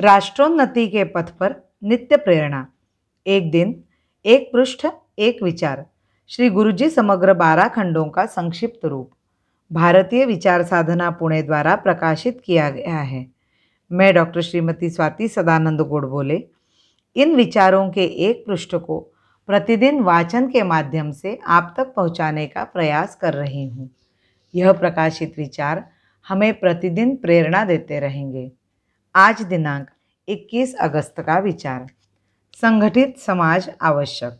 राष्ट्रोन्नति के पथ पर नित्य प्रेरणा। एक दिन, एक पृष्ठ, एक विचार। श्री गुरुजी समग्र 12 खंडों का संक्षिप्त रूप भारतीय विचार साधना पुणे द्वारा प्रकाशित किया गया है। मैं डॉक्टर श्रीमती स्वाति सदानंद गोडबोले इन विचारों के एक पृष्ठ को प्रतिदिन वाचन के माध्यम से आप तक पहुंचाने का प्रयास कर रही हूँ। यह प्रकाशित विचार हमें प्रतिदिन प्रेरणा देते रहेंगे। आज दिनांक 21 अगस्त का विचार। संगठित समाज आवश्यक।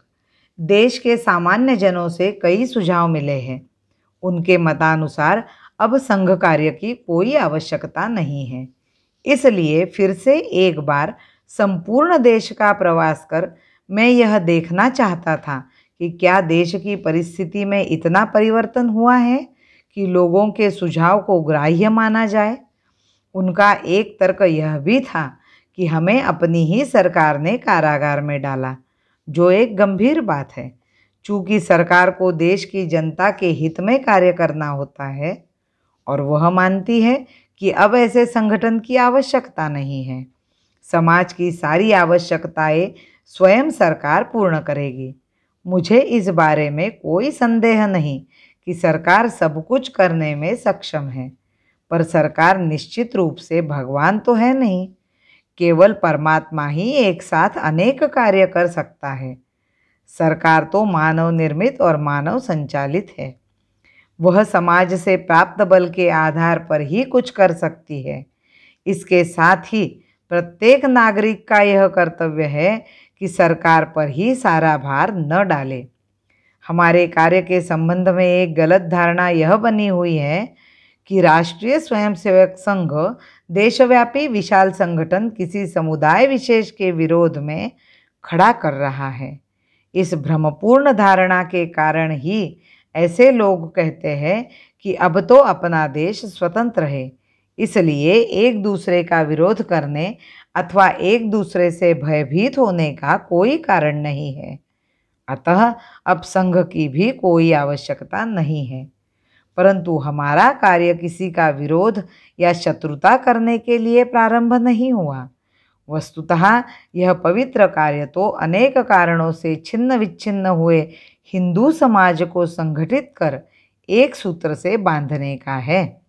देश के सामान्य जनों से कई सुझाव मिले हैं। उनके मतानुसार अब संघ कार्य की कोई आवश्यकता नहीं है। इसलिए फिर से एक बार संपूर्ण देश का प्रवास कर मैं यह देखना चाहता था कि क्या देश की परिस्थिति में इतना परिवर्तन हुआ है कि लोगों के सुझाव को ग्राह्य माना जाए। उनका एक तर्क यह भी था कि हमें अपनी ही सरकार ने कारागार में डाला, जो एक गंभीर बात है। चूँकि सरकार को देश की जनता के हित में कार्य करना होता है और वह मानती है कि अब ऐसे संगठन की आवश्यकता नहीं है। समाज की सारी आवश्यकताएं स्वयं सरकार पूर्ण करेगी। मुझे इस बारे में कोई संदेह नहीं कि सरकार सब कुछ करने में सक्षम है, पर सरकार निश्चित रूप से भगवान तो है नहीं। केवल परमात्मा ही एक साथ अनेक कार्य कर सकता है। सरकार तो मानव निर्मित और मानव संचालित है। वह समाज से प्राप्त बल के आधार पर ही कुछ कर सकती है। इसके साथ ही प्रत्येक नागरिक का यह कर्तव्य है कि सरकार पर ही सारा भार न डाले। हमारे कार्य के संबंध में एक गलत धारणा यह बनी हुई है कि राष्ट्रीय स्वयंसेवक संघ देशव्यापी विशाल संगठन किसी समुदाय विशेष के विरोध में खड़ा कर रहा है। इस भ्रमपूर्ण धारणा के कारण ही ऐसे लोग कहते हैं कि अब तो अपना देश स्वतंत्र है, इसलिए एक दूसरे का विरोध करने अथवा एक दूसरे से भयभीत होने का कोई कारण नहीं है। अतः अब संघ की भी कोई आवश्यकता नहीं है। परंतु हमारा कार्य किसी का विरोध या शत्रुता करने के लिए प्रारंभ नहीं हुआ। वस्तुतः यह पवित्र कार्य तो अनेक कारणों से छिन्न विच्छिन्न हुए हिंदू समाज को संगठित कर एक सूत्र से बांधने का है।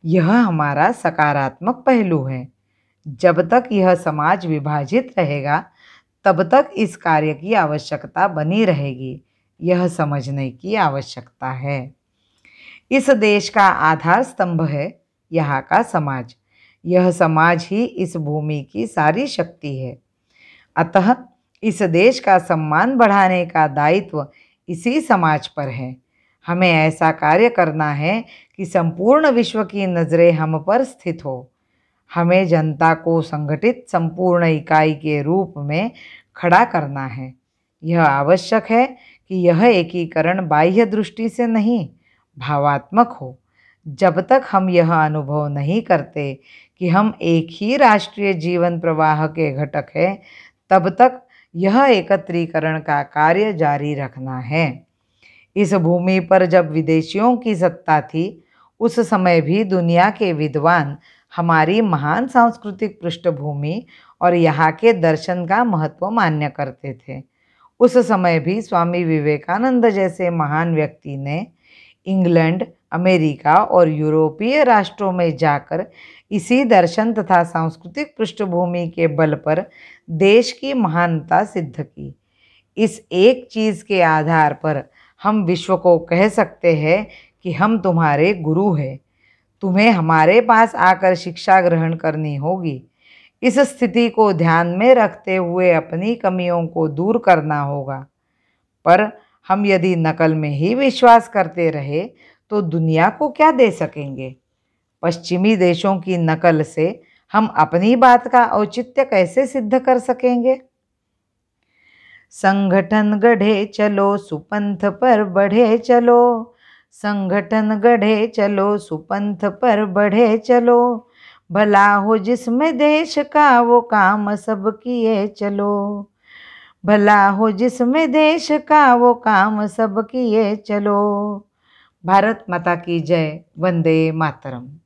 यह हमारा सकारात्मक पहलू है। जब तक यह समाज विभाजित रहेगा, तब तक इस कार्य की आवश्यकता बनी रहेगी। यह समझने की आवश्यकता है। इस देश का आधार स्तंभ है यहाँ का समाज। यह समाज ही इस भूमि की सारी शक्ति है। अतः इस देश का सम्मान बढ़ाने का दायित्व इसी समाज पर है। हमें ऐसा कार्य करना है कि संपूर्ण विश्व की नज़रें हम पर स्थित हो। हमें जनता को संगठित संपूर्ण इकाई के रूप में खड़ा करना है। यह आवश्यक है कि यह एकीकरण बाह्य दृष्टि से नहीं, भावात्मक हो। जब तक हम यह अनुभव नहीं करते कि हम एक ही राष्ट्रीय जीवन प्रवाह के घटक हैं, तब तक यह एकत्रीकरण का कार्य जारी रखना है। इस भूमि पर जब विदेशियों की सत्ता थी, उस समय भी दुनिया के विद्वान हमारी महान सांस्कृतिक पृष्ठभूमि और यहाँ के दर्शन का महत्व मान्य करते थे। उस समय भी स्वामी विवेकानंद जैसे महान व्यक्ति ने इंग्लैंड, अमेरिका और यूरोपीय राष्ट्रों में जाकर इसी दर्शन तथा सांस्कृतिक पृष्ठभूमि के बल पर देश की महानता सिद्ध की। इस एक चीज़ के आधार पर हम विश्व को कह सकते हैं कि हम तुम्हारे गुरु हैं। तुम्हें हमारे पास आकर शिक्षा ग्रहण करनी होगी। इस स्थिति को ध्यान में रखते हुए अपनी कमियों को दूर करना होगा। पर हम यदि नकल में ही विश्वास करते रहे तो दुनिया को क्या दे सकेंगे। पश्चिमी देशों की नकल से हम अपनी बात का औचित्य कैसे सिद्ध कर सकेंगे। संगठन गढ़े चलो, सुपंथ पर बढ़े चलो। संगठन गढ़े चलो, सुपंथ पर बढ़े चलो। भला हो जिसमें देश का वो काम सब किए चलो। भला हो जिसमें देश का वो काम सब किए चलो। भारत माता की जय। वंदे मातरम।